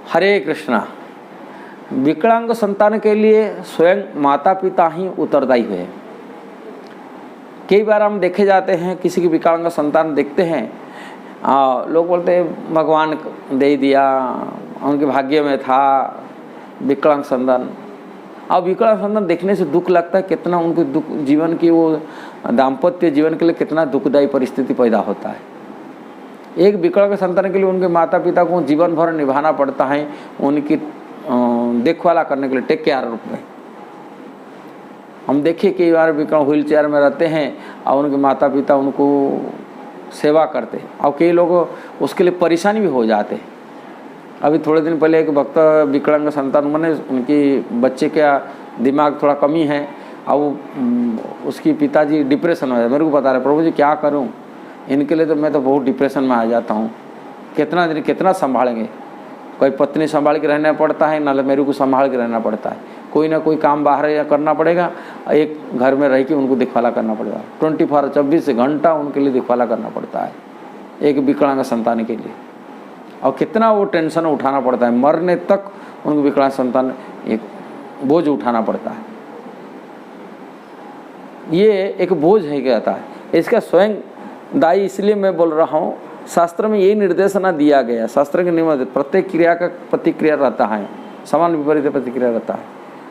हरे कृष्णा। विकलांग संतान के लिए स्वयं माता पिता ही उत्तरदायी हुए। कई बार हम देखे जाते हैं, किसी की विकलांग संतान देखते हैं, लोग बोलते हैं भगवान दे दिया, उनके भाग्य में था विकलांग संतान। अब विकलांग संतान देखने से दुख लगता है, कितना उनके दुख, जीवन की वो दाम्पत्य जीवन के लिए कितना दुखदायी परिस्थिति पैदा होता है। एक विकलांग संतान के लिए उनके माता पिता को जीवन भर निभाना पड़ता है, उनकी देखभाल करने के लिए, टेक केयर रूप में। हम देखिए कई बार विकलांग व्हील चेयर में रहते हैं और उनके माता पिता उनको सेवा करते हैं, और कई लोग उसके लिए परेशानी भी हो जाते हैं। अभी थोड़े दिन पहले एक भक्त विकलांग संतान, मैंने उनकी बच्चे का दिमाग थोड़ा कमी है, और उसकी पिताजी डिप्रेशन में है। मेरे को बता रहे, प्रभु जी क्या करूं, इनके लिए तो मैं तो बहुत डिप्रेशन में आ जाता हूं, कितना दिन कितना संभालेंगे। कोई पत्नी संभाल के रहना पड़ता है, ना मेरे को संभाल के रहना पड़ता है, कोई ना कोई काम बाहर या करना पड़ेगा, एक घर में रह के उनको देखभाल करना पड़ेगा। 24 घंटा उनके लिए देखभाल करना पड़ता है एक विकलांग संतान के लिए, और कितना वो टेंशन उठाना पड़ता है, मरने तक उनको विकलांग संतान एक बोझ उठाना पड़ता है। ये एक बोझ है कहता है, इसका स्वयं दायी इसलिए मैं बोल रहा हूँ, शास्त्र में यही निर्देशना दिया गया। शास्त्र के नियम, प्रत्येक क्रिया का प्रतिक्रिया रहता है, समान विपरीत प्रतिक्रिया रहता है।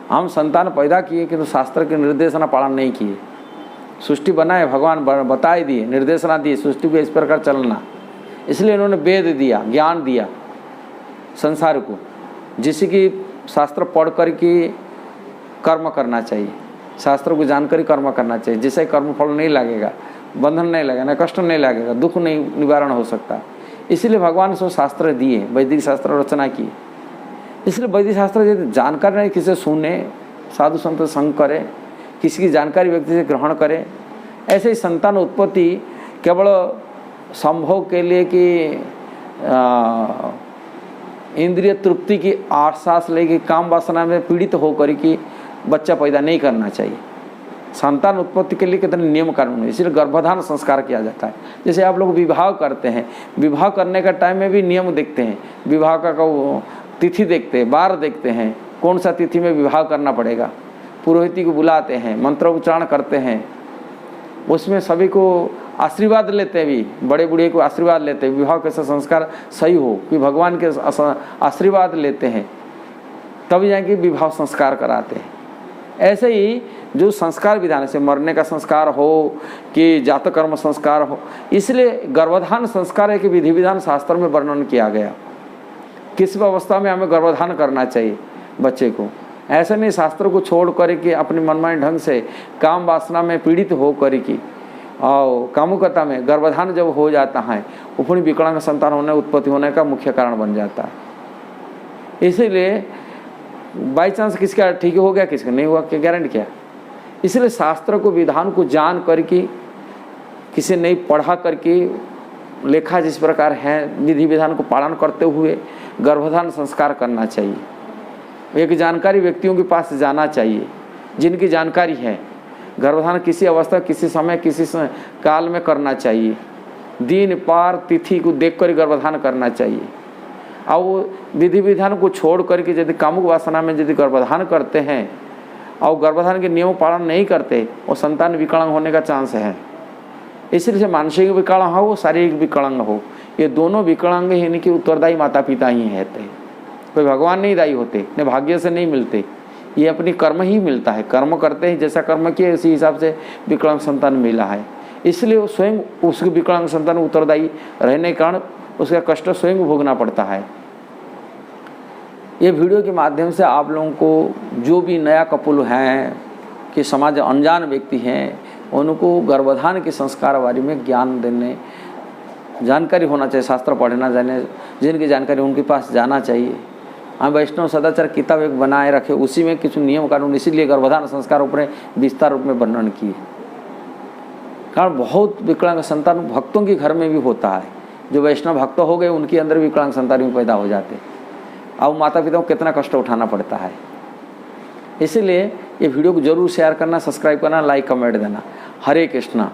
हम संतान पैदा किए किंतु शास्त्र के निर्देशना पालन नहीं किए। सृष्टि बनाए, भगवान बताए दिए, निर्देशना दिए, सृष्टि को इस प्रकार चलना, इसलिए इन्होंने वेद दिया, ज्ञान दिया संसार को, जिससे कि शास्त्र पढ़ कर के कर्म करना चाहिए, शास्त्र को जानकर कर्म करना चाहिए, जिससे कर्म फल नहीं लगेगा, बंधन नहीं लगेगा, ना कष्ट नहीं लगेगा, दुख नहीं निवारण हो सकता। इसलिए भगवान से शास्त्र दिए, वैदिक शास्त्र रचना की। इसलिए वैदिक शास्त्र यदि जानकारी नहीं, किसी से सुने, साधु संत संग करे, किसी की जानकारी व्यक्ति से ग्रहण करे। ऐसे ही संतान उत्पत्ति केवल संभोग के लिए कि इंद्रिय तृप्ति की आश्वास लेके काम वासना में पीड़ित होकर कि बच्चा पैदा नहीं करना चाहिए। संतान उत्पत्ति के लिए कितने नियम कानून है, इसलिए गर्भाधान संस्कार किया जाता है। जैसे आप लोग विवाह करते हैं, विवाह करने का टाइम में भी नियम देखते हैं, विवाह का तिथि देखते हैं, बार देखते हैं, कौन सा तिथि में विवाह करना पड़ेगा, पुरोहित को बुलाते हैं, मंत्र उच्चारण करते हैं, उसमें सभी को आशीर्वाद लेते हैं, भी बड़े बूढ़े को आशीर्वाद लेते हैं, विवाह कैसा संस्कार सही हो कि भगवान के आशीर्वाद लेते हैं, तब जाके विवाह संस्कार कराते हैं। ऐसे ही जो संस्कार विधान से मरने का संस्कार हो कि जातक कर्म संस्कार हो, इसलिए गर्भाधान संस्कार एक विधि विधान शास्त्र में वर्णन किया गया, किस अवस्था में हमें गर्भाधान करना चाहिए बच्चे को। ऐसे नहीं शास्त्र को छोड़ कर के अपने मनमानी ढंग से काम वासना में पीड़ित हो कर के और कामुकता में गर्भाधान जब हो जाता है, अपनी विकलांग संतान होने उत्पत्ति होने का मुख्य कारण बन जाता है। इसीलिए बाई चांस किसका ठीक हो गया, किसका नहीं हुआ, क्या गारंटी क्या। इसलिए शास्त्र को विधान को जान करके, किसी नहीं पढ़ा करके, लेखा जिस प्रकार है विधि विधान को पालन करते हुए गर्भाधान संस्कार करना चाहिए। एक जानकारी व्यक्तियों के पास जाना चाहिए जिनकी जानकारी है। गर्भाधान किसी अवस्था, किसी समय, किसी काल में करना चाहिए। दिन पार तिथि को देखकर गर्भाधान करना चाहिए। और वो विधि विधान को छोड़ करके यदि कामुक वासना में यदि गर्भाधान करते हैं और गर्भाधान के नियम पालन नहीं करते, वो संतान विकलांग होने का चांस है। इसलिए मानसिक विकलांग हो, शारीरिक विकलांग हो, ये दोनों विकलांग ही इनके उत्तरदायी माता पिता ही रहते हैं। कोई भगवान नहीं दायी होते, न भाग्य से नहीं मिलते, ये अपनी कर्म ही मिलता है। कर्म करते हैं, जैसा कर्म किए उसी हिसाब से विकलांग संतान मिला है। इसलिए स्वयं उसके विकलांग संतान उत्तरदायी रहने के कारण उसका कष्ट स्वयं भोगना पड़ता है। ये वीडियो के माध्यम से आप लोगों को जो भी नया कपुल हैं कि समाज अनजान व्यक्ति हैं, उनको गर्भाधान के संस्कार बारे में ज्ञान देने, जानकारी होना चाहिए, शास्त्र पढ़ना जाने, जिनकी जानकारी उनके पास जाना चाहिए। हम वैष्णव सदाचार किताब एक बनाए रखे, उसी में कुछ नियम कानून इसीलिए गर्भाधान संस्कार ऊपर विस्तार रूप में वर्णन किए। कारण बहुत विकलांग संतान भक्तों के घर में भी होता है, जो वैष्णव भक्त हो गए उनके अंदर विकलांग संतान भी पैदा हो जाते, अब माता पिता को कितना कष्ट उठाना पड़ता है। इसलिए ये वीडियो को जरूर शेयर करना, सब्सक्राइब करना, लाइक कमेंट देना। हरे कृष्णा।